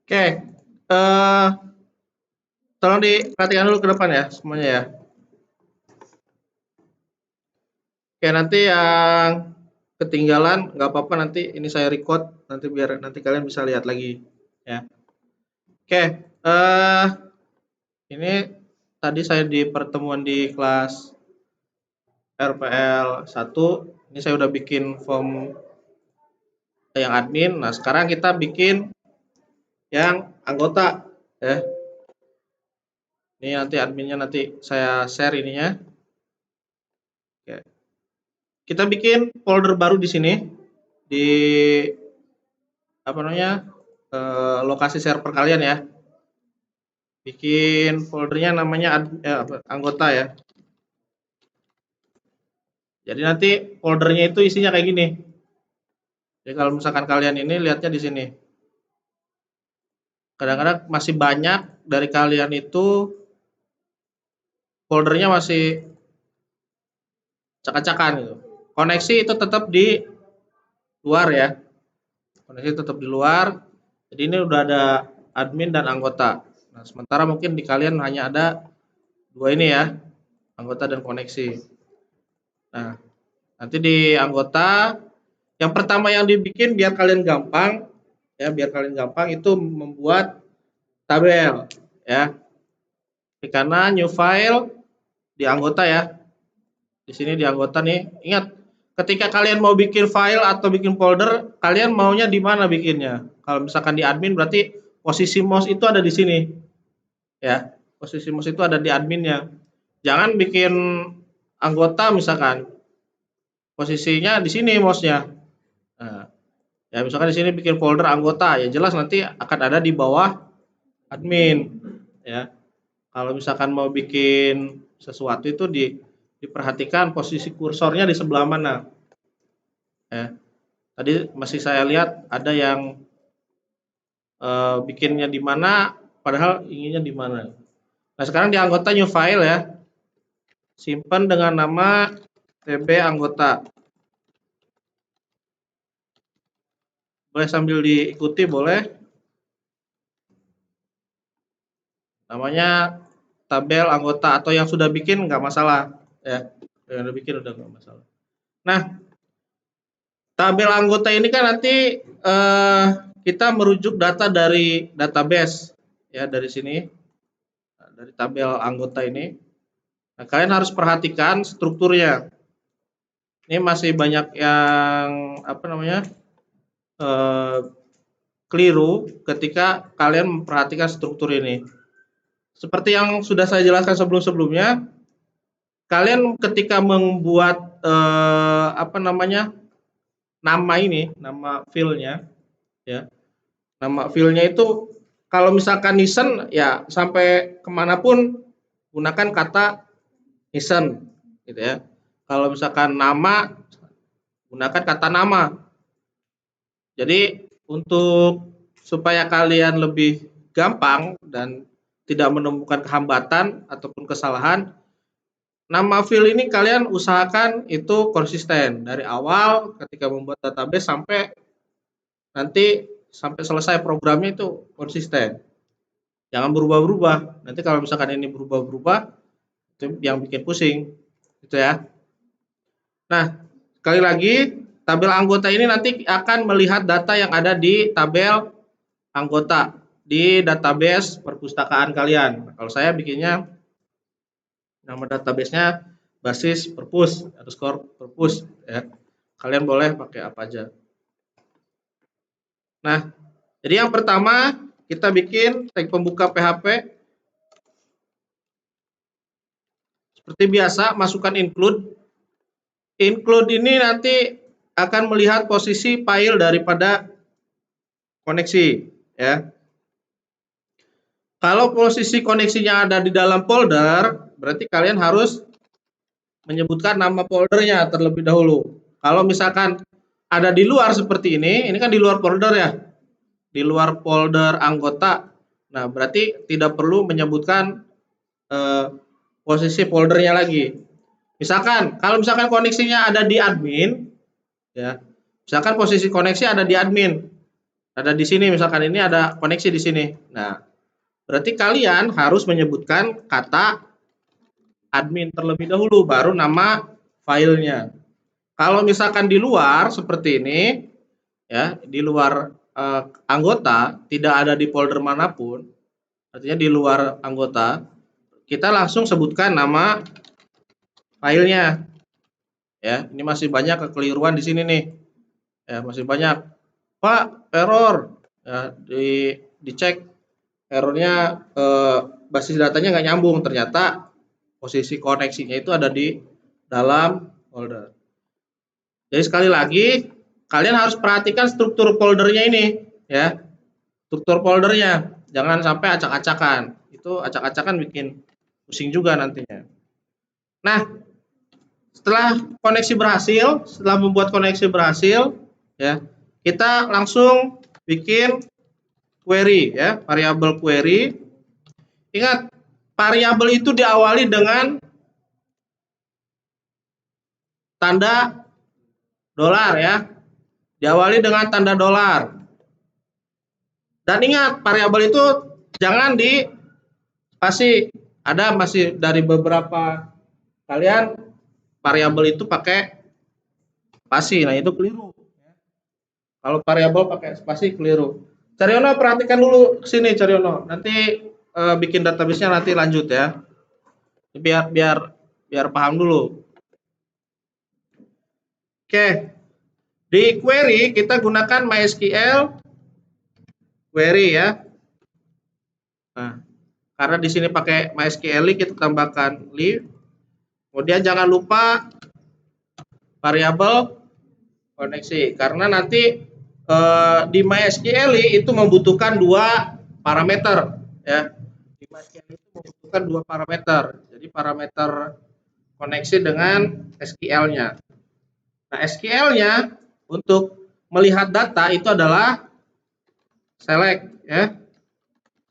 Oke, eh tolong diperhatikan dulu ke depan ya semuanya ya. Oke, nanti yang ketinggalan nggak apa-apa, nanti ini saya record nanti biar nanti kalian bisa lihat lagi ya. Oke, ini tadi saya di pertemuan di kelas RPL 1, ini saya udah bikin form yang admin. Nah, sekarang kita bikin yang anggota ya. Ini nanti adminnya nanti saya share ininya. Oke. Kita bikin folder baru di sini di apa namanya? Lokasi server kalian ya. Bikin foldernya namanya anggota ya. Jadi nanti foldernya itu isinya kayak gini. Jadi kalau misalkan kalian ini lihatnya di sini. Kadang-kadang masih banyak dari kalian itu foldernya masih cak-cakan gitu. Koneksi itu tetap di luar ya. Koneksi tetap di luar. Jadi ini udah ada admin dan anggota. Nah, sementara mungkin di kalian hanya ada dua ini ya, anggota dan koneksi. Nah, nanti di anggota yang pertama yang dibikin biar kalian gampang ya, biar kalian gampang itu membuat tabel ya. Di kanan new file di anggota ya. Di sini di anggota nih. Ingat, ketika kalian mau bikin file atau bikin folder, kalian maunya di mana bikinnya? Kalau misalkan di admin berarti posisi mouse itu ada di sini ya. Posisi mouse itu ada di adminnya. Jangan bikin anggota misalkan posisinya di sini mouse-nya. Nah, ya misalkan di sini bikin folder anggota, ya jelas nanti akan ada di bawah admin ya. Kalau misalkan mau bikin sesuatu itu diperhatikan posisi kursornya di sebelah mana ya. Tadi masih saya lihat ada yang bikinnya di mana padahal inginnya di mana. Nah, sekarang di anggota new file ya. Simpan dengan nama tb anggota. Boleh sambil diikuti boleh. Namanya tabel anggota atau yang sudah bikin nggak masalah ya. Yang udah bikin udah nggak masalah. Nah, tabel anggota ini kan nanti kita merujuk data dari database ya, dari sini dari tabel anggota ini. Nah, kalian harus perhatikan strukturnya. Ini masih banyak yang apa namanya keliru ketika kalian memperhatikan struktur ini. Seperti yang sudah saya jelaskan sebelum-sebelumnya, kalian ketika membuat apa namanya nama ini, nama filenya, ya, nama filenya itu kalau misalkan listen ya sampai kemanapun gunakan kata listen, gitu ya. Kalau misalkan nama gunakan kata nama. Jadi untuk supaya kalian lebih gampang dan tidak menemukan kehambatan ataupun kesalahan, nama file ini kalian usahakan itu konsisten dari awal ketika membuat database sampai nanti sampai selesai programnya itu konsisten. Jangan berubah-berubah. Nanti kalau misalkan ini berubah-berubah itu yang bikin pusing. Gitu ya. Nah, sekali lagi tabel anggota ini nanti akan melihat data yang ada di tabel anggota di database perpustakaan kalian. Nah, kalau saya bikinnya nama databasenya basis perpus underscore perpus ya. Kalian boleh pakai apa aja. Nah, jadi yang pertama kita bikin tag pembuka PHP. Seperti biasa masukkan include. Include ini nanti akan melihat posisi file daripada koneksi ya. Kalau posisi koneksinya ada di dalam folder, berarti kalian harus menyebutkan nama foldernya terlebih dahulu. Kalau misalkan ada di luar seperti ini kan di luar folder ya, di luar folder anggota. Nah, berarti tidak perlu menyebutkan posisi foldernya lagi. Misalkan, kalau misalkan koneksinya ada di admin, ya, misalkan posisi koneksi ada di admin. Ada di sini misalkan ini ada koneksi di sini. Nah, berarti kalian harus menyebutkan kata admin terlebih dahulu baru nama filenya. Kalau misalkan di luar seperti ini ya, di luar anggota tidak ada di folder manapun, artinya di luar anggota, kita langsung sebutkan nama filenya. Ya, ini masih banyak kekeliruan di sini nih. Ya, masih banyak. Pak, error. Ya, dicek errornya basis datanya nggak nyambung. Ternyata posisi koneksinya itu ada di dalam folder. Jadi sekali lagi, kalian harus perhatikan struktur foldernya ini, ya. Struktur foldernya, jangan sampai acak-acakan. Itu acak-acakan bikin pusing juga nantinya. Nah, setelah koneksi berhasil, setelah membuat koneksi berhasil, ya, kita langsung bikin query, ya, variabel query. Ingat, variabel itu diawali dengan tanda dolar, ya, diawali dengan tanda dolar. Dan ingat, variabel itu jangan di spasi. Ada masih dari beberapa kalian variabel itu pakai spasi, nah itu keliru. Kalau variabel pakai spasi keliru. Cariono perhatikan dulu sini Cariono. Nanti bikin database-nya nanti lanjut ya. Biar biar biar paham dulu. Oke. Di query kita gunakan MySQL query ya. Nah, karena di sini pakai MySQL kita tambahkan leaf. Kemudian jangan lupa variabel koneksi karena nanti di MySQL itu membutuhkan dua parameter ya. Di MySQL itu membutuhkan dua parameter. Jadi parameter koneksi dengan SQL-nya. Nah, SQL-nya untuk melihat data itu adalah select ya.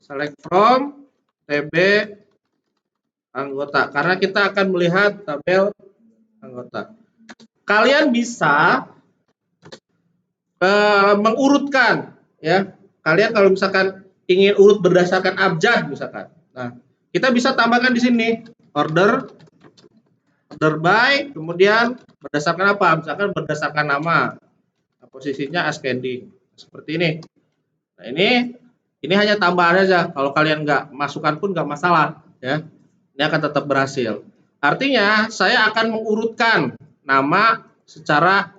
Select from TB anggota karena kita akan melihat tabel anggota. Kalian bisa mengurutkan ya. Kalian kalau misalkan ingin urut berdasarkan abjad misalkan. Nah, kita bisa tambahkan di sini order by kemudian berdasarkan apa? Misalkan berdasarkan nama. Nah, posisinya ascending. Seperti ini. Nah, ini hanya tambahan aja. Kalau kalian nggak masukkan pun nggak masalah ya. Ini akan tetap berhasil. Artinya saya akan mengurutkan nama secara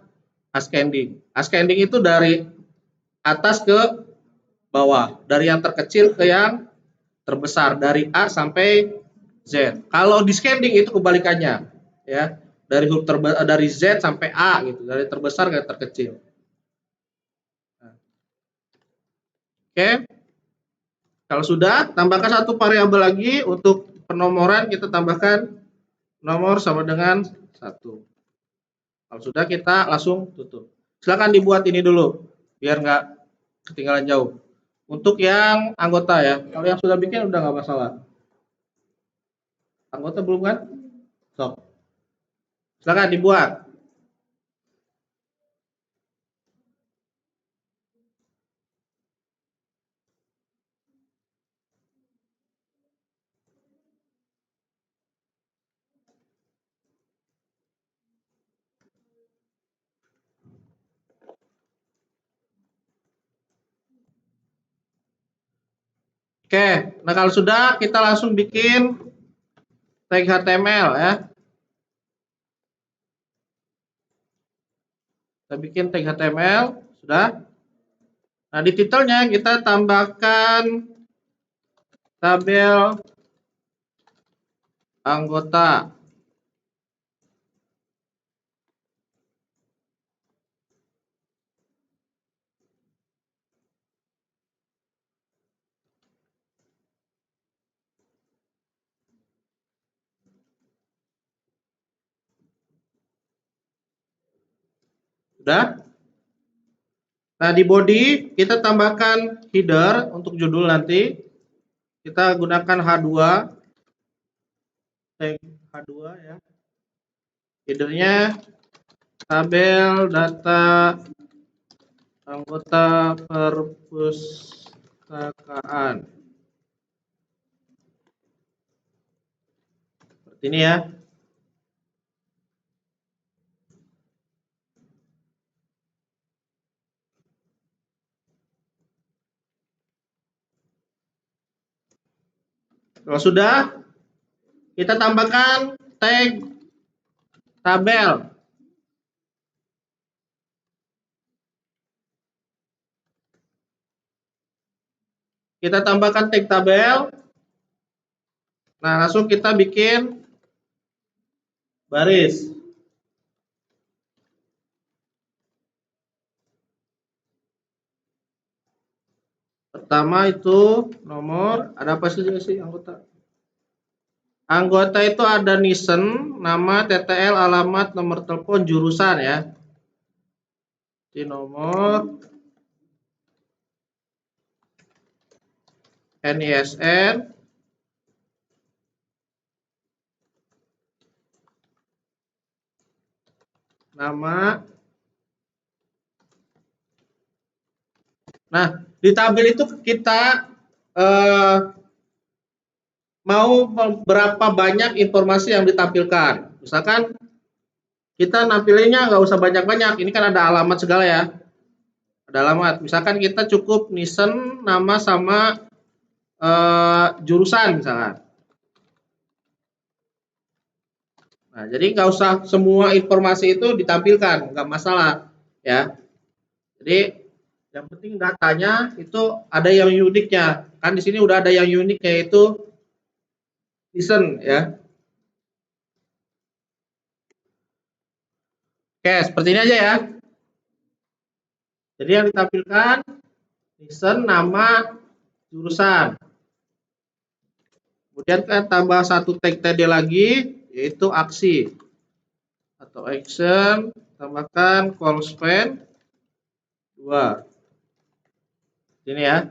ascending. Ascending itu dari atas ke bawah, dari yang terkecil ke yang terbesar, dari A sampai Z. Kalau descending itu kebalikannya, ya, dari huruf dari Z sampai A gitu, dari terbesar ke terkecil. Nah, oke, kalau sudah, tambahkan satu variabel lagi untuk penomoran kita tambahkan nomor sama dengan 1. Kalau sudah kita langsung tutup. Silakan dibuat ini dulu, biar nggak ketinggalan jauh. Untuk yang anggota ya, kalau yang sudah bikin udah nggak masalah. Anggota belum kan? Sok. Silakan dibuat. Oke, nah kalau sudah kita langsung bikin tag HTML ya. Kita bikin tag HTML, sudah. Nah, di titelnya kita tambahkan tabel anggota. Sudah? Nah, di body kita tambahkan header untuk judul nanti. Kita gunakan H2, tag H2 ya. Headernya tabel data anggota perpustakaan. Seperti ini ya. Kalau sudah, kita tambahkan tag tabel. Kita tambahkan tag tabel. Nah, langsung kita bikin baris. Pertama itu nomor, ada apa saja sih anggota? Anggota itu ada nisen, nama, TTL, alamat, nomor telepon, jurusan ya. Di nomor, NISN, nama. Nah, di tabel itu kita mau berapa banyak informasi yang ditampilkan. Misalkan kita nampilinnya nggak usah banyak-banyak. Ini kan ada alamat segala ya. Ada alamat. Misalkan kita cukup nisen, nama sama jurusan misalkan. Nah, jadi nggak usah semua informasi itu ditampilkan, nggak masalah ya. Jadi yang penting datanya itu ada yang uniknya. Kan di sini udah ada yang unik yaitu listen ya. Oke, seperti ini aja ya. Jadi yang ditampilkan listen, nama, jurusan. Kemudian kan tambah satu tag tadi lagi yaitu aksi atau action, tambahkan call span 2. Ini ya.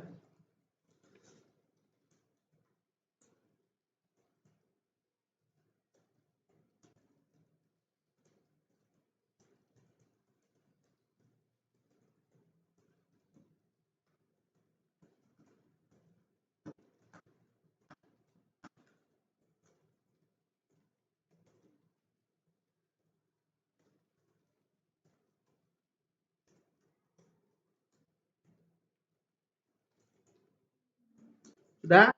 Sudah?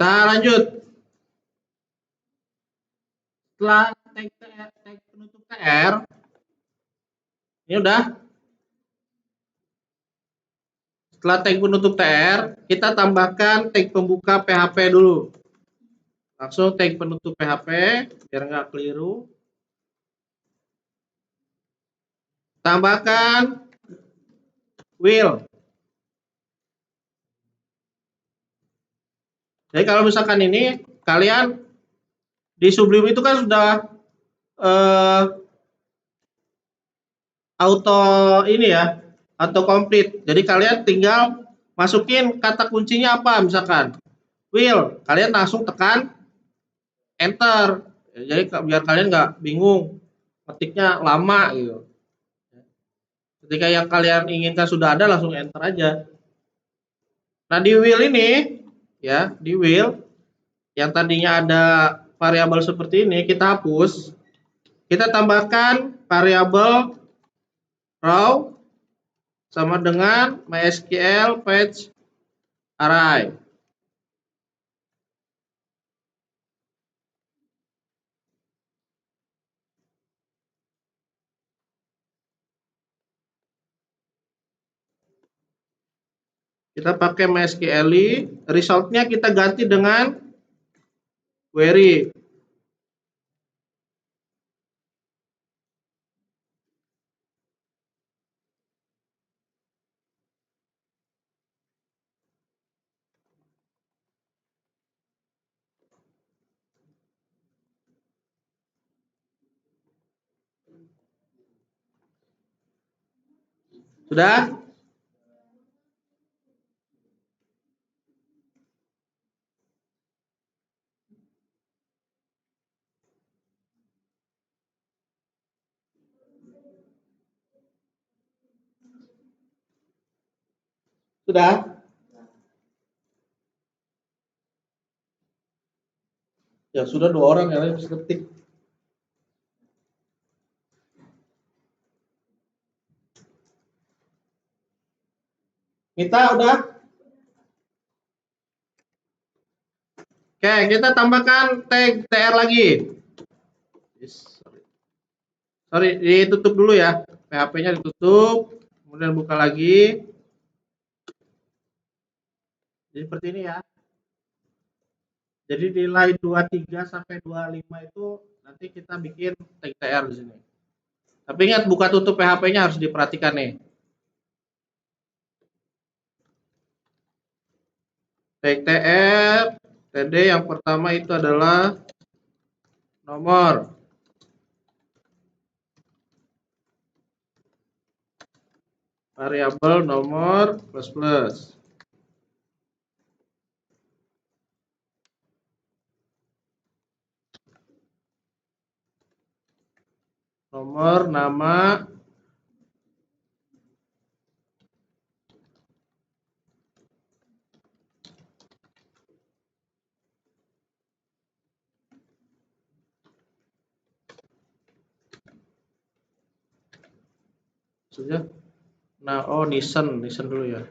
Kita lanjut. Setelah tag penutup TR, ini udah. Setelah tag penutup TR, kita tambahkan tag pembuka PHP dulu. Langsung tag penutup PHP, biar nggak keliru. Tambahkan will. Jadi kalau misalkan ini, kalian di Sublime itu kan sudah auto ini ya, auto complete. Jadi kalian tinggal masukin kata kuncinya apa misalkan will, kalian langsung tekan enter. Jadi biar kalian nggak bingung ketiknya lama gitu. Ketika yang kalian inginkan sudah ada, langsung enter aja. Nah di will ini ya, di will yang tadinya ada variabel seperti ini kita hapus. Kita tambahkan variabel raw sama dengan MySQL page array. Kita pakai MySQL, resultnya kita ganti dengan query. Sudah? Sudah? Ya sudah, 2 orang yang lain bisa ketik. Kita udah? Oke, kita tambahkan tag TR lagi. Sorry, ditutup dulu ya. PHP-nya ditutup, kemudian buka lagi. Jadi seperti ini ya. Jadi di line 23 sampai 25 itu nanti kita bikin tag TR di sini. Tapi ingat, buka tutup PHP-nya harus diperhatikan nih. Tag TR, TD yang pertama itu adalah nomor. Variabel nomor plus plus. Nomor, nama, sudah. Nah, oh Nissan dulu ya.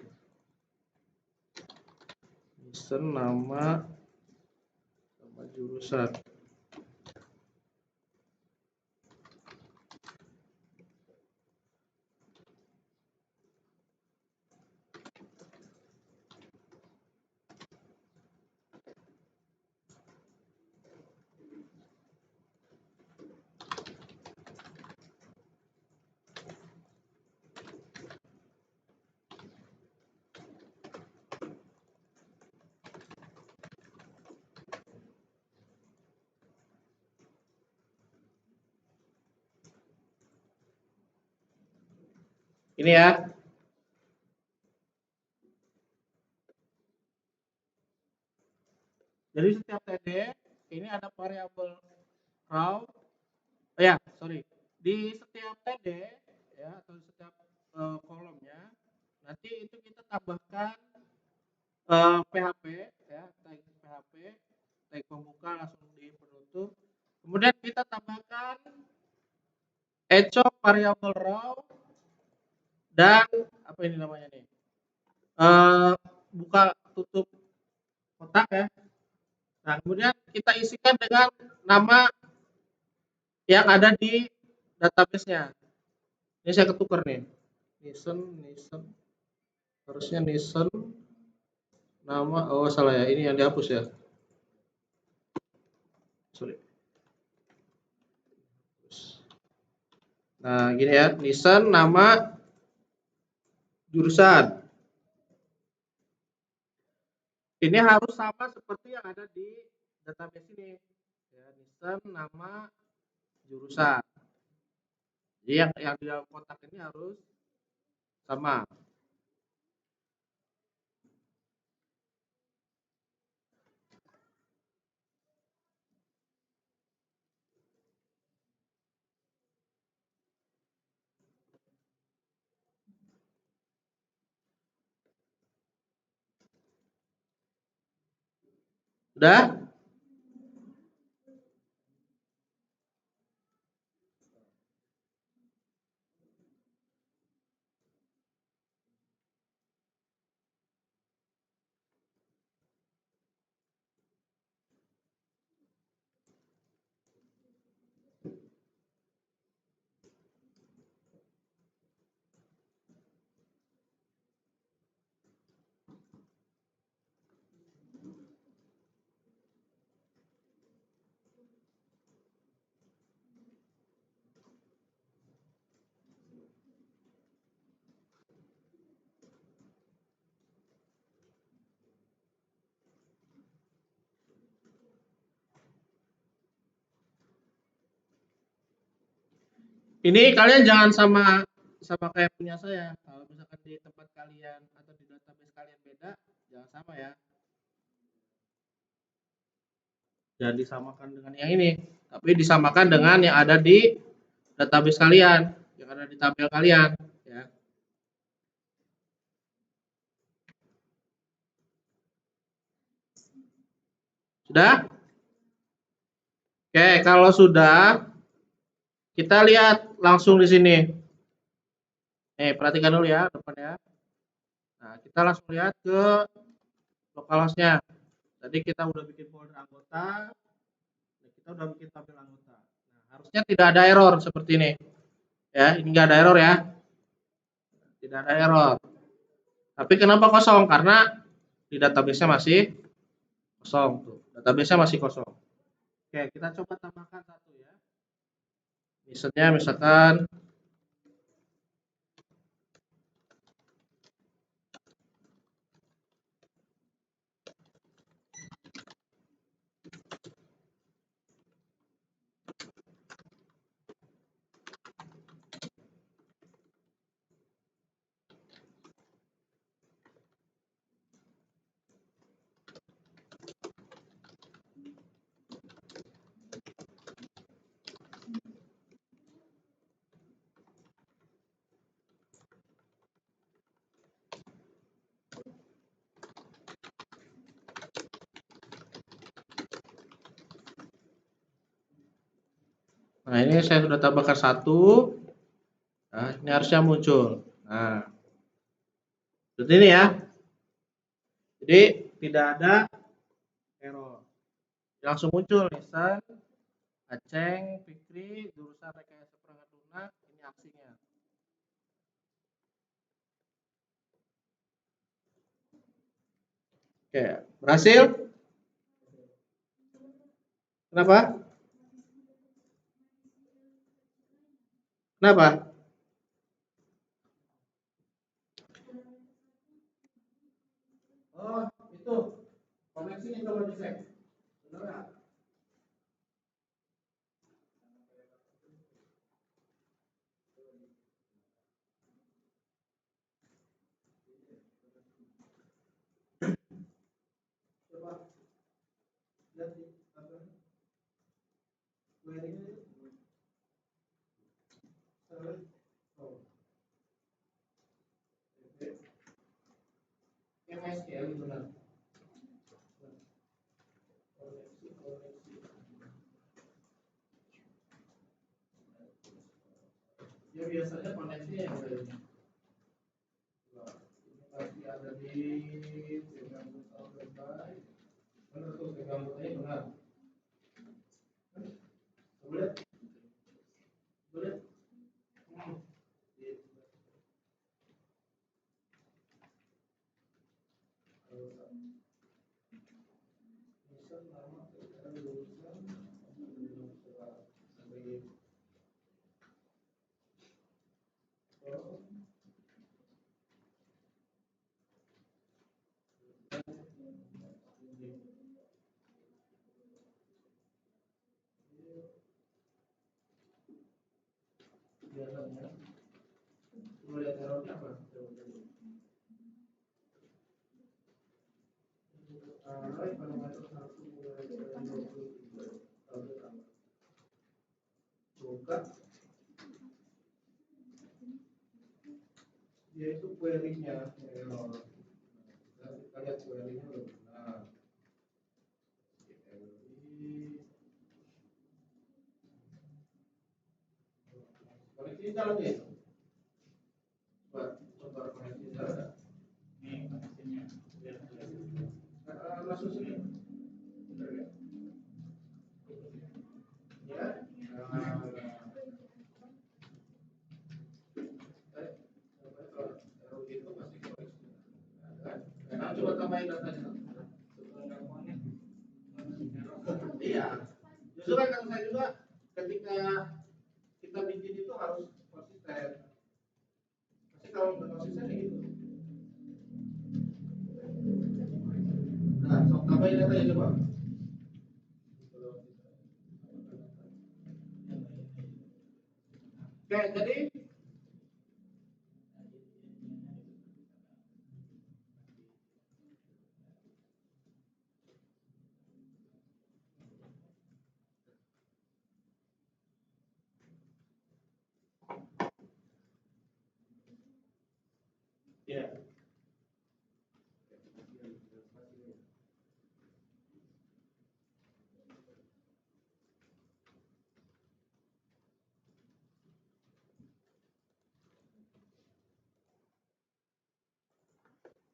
Nissan, nama, sama jurusan. Ini ya. Jadi setiap TD ini ada variabel raw. Oh ya, sorry. Di setiap TD ya, atau setiap kolomnya nanti itu kita tambahkan PHP ya, tag PHP, tag pembuka langsung di penutup. Kemudian kita tambahkan echo variabel raw dan apa ini namanya nih? Buka tutup kotak ya. Nah, kemudian kita isikan dengan nama yang ada di database-nya. Ini saya ketukar nih. Nissan. Harusnya Nissan. Nama, oh salah ya. Ini yang dihapus ya. Sorry. Nah, gini ya. Nissan, nama, jurusan. Ini harus sama seperti yang ada di database ini. Ya, Nissan, nama, jurusan. Jadi yang di dalam kotak ini harus sama. Udah? Ini kalian jangan sama sama kayak punya saya. Kalau misalkan di tempat kalian atau di database kalian beda, jangan sama ya. Jangan disamakan dengan yang ini, tapi disamakan dengan yang ada di database kalian, yang ada di tabel kalian, ya. Sudah? Oke, kalau sudah, kita lihat langsung di sini. Perhatikan dulu ya depan ya. Nah, kita langsung lihat ke localhost-nya. Tadi kita udah bikin folder anggota, kita udah bikin tabel anggota. Nah, harusnya tidak ada error seperti ini. Ya, ini nggak ada error ya. Tidak ada error. Tapi kenapa kosong? Karena di database-nya masih kosong tuh. Database-nya masih kosong. Oke, kita coba tambahkan satu ya. Misalnya misalkan nah ini saya sudah tambahkan satu. Nah, ini harusnya muncul. Nah, seperti ini ya. Jadi tidak ada error. Langsung muncul Nisan, Aceng, Fikri, jurusan rekayasa perangkat lunak, ini aksinya. Oke, berhasil? Kenapa? Kenapa? Oh, itu koneksinya coba dicek. Benar nggak? Coba lihat di apa? Query-nya itu. Oh, MySQL itu benar. Koneksi. Ya biasanya koneksinya yang ada ini. Ini pasti ada di Gambut Alphabet. Benar tuh, Gambutnya benar. Boleh? Boleh? Biasanya, boleh taruhnya apa? Buka, dia itu query-nya error. Kita lihat query-nya belum benar. Koneksi jalan ya? Coba koneksi jalan. Ini koneksinya. Masuk sini. Benar ya? Ya. Nah, coba tambahin datanya. Iya. Justru kan kata saya juga ketika kita bikin itu harus konsisten. Pasti kalau nggak konsisten ya gitu. Nah, sok tambahin datanya coba. Oke, jadi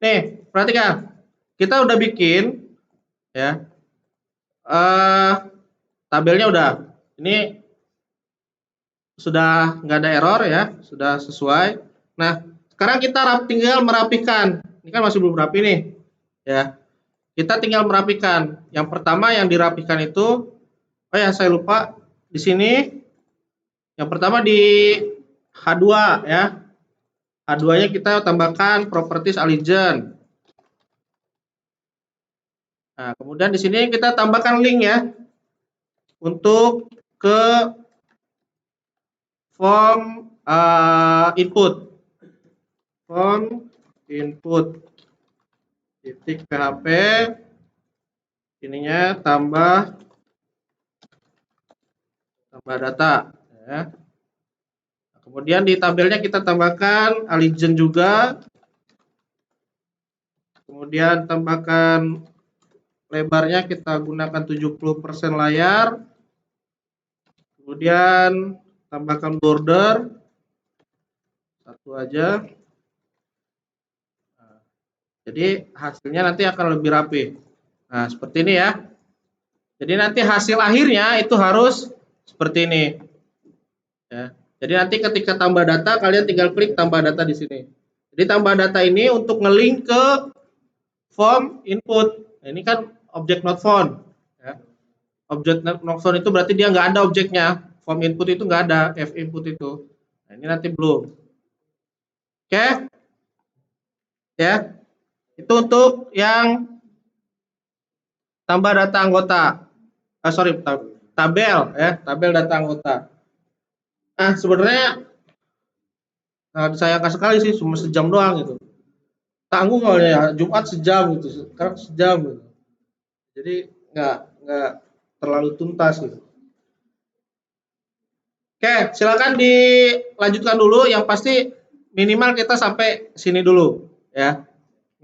Nih, perhatikan. Kita udah bikin ya. eh Tabelnya udah. Ini sudah nggak ada error ya, sudah sesuai. Nah, sekarang kita tinggal merapikan. Ini kan masih belum rapi nih, ya. Kita tinggal merapikan. Yang pertama yang dirapikan itu, oh ya saya lupa di sini. Yang pertama di H2 ya. H2-nya kita tambahkan properties allegiance. Nah, kemudian di sini kita tambahkan link ya untuk ke form input. Form input titik PHP ininya tambah data ya. Kemudian di tabelnya kita tambahkan allegiance juga. Kemudian tambahkan lebarnya kita gunakan 70% layar. Kemudian tambahkan border satu aja. Jadi hasilnya nanti akan lebih rapi. Nah, seperti ini ya. Jadi nanti hasil akhirnya itu harus seperti ini. Ya. Jadi nanti ketika tambah data, kalian tinggal klik tambah data di sini. Jadi tambah data ini untuk ngelink ke form input. Nah, ini kan objek not found. Ya. Objek not found itu berarti dia nggak ada objeknya. Form input itu nggak ada, f input itu. Nah, ini nanti belum. Oke, ya. Itu untuk yang tambah data anggota. Sorry, tabel ya, tabel data anggota. Nah, sebenarnya disayangkan sekali sih cuma sejam doang gitu. Tanggung kalau ya Jumat sejam gitu, sekarang sejam gitu. Jadi nggak terlalu tuntas gitu. Oke, silakan dilanjutkan dulu. Yang pasti minimal kita sampai sini dulu ya.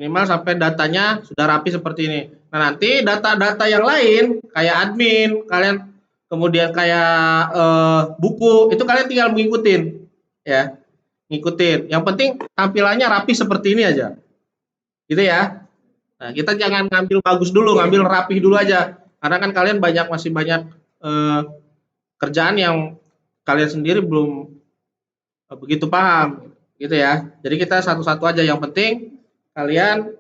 Minimal sampai datanya sudah rapi seperti ini. Nah, nanti data-data yang lain kayak admin, kalian kemudian kayak buku, itu kalian tinggal mengikutin ya. Ngikutin. Yang penting tampilannya rapi seperti ini aja. Gitu ya. Nah, kita jangan ngambil bagus dulu, ngambil rapi dulu aja. Karena kan kalian masih banyak eh, kerjaan yang kalian sendiri belum begitu paham gitu ya. Jadi kita satu-satu aja, yang penting kalian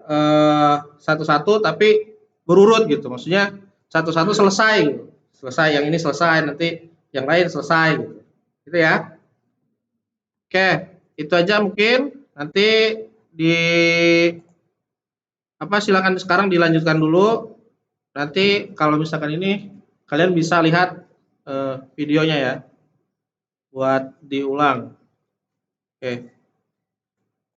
satu-satu tapi berurut gitu. Maksudnya satu-satu selesai gitu. Selesai yang ini selesai, nanti yang lain selesai gitu. Gitu ya. Oke, itu aja mungkin. Nanti di silakan sekarang dilanjutkan dulu. Nanti kalau misalkan ini kalian bisa lihat videonya ya buat diulang. Oke.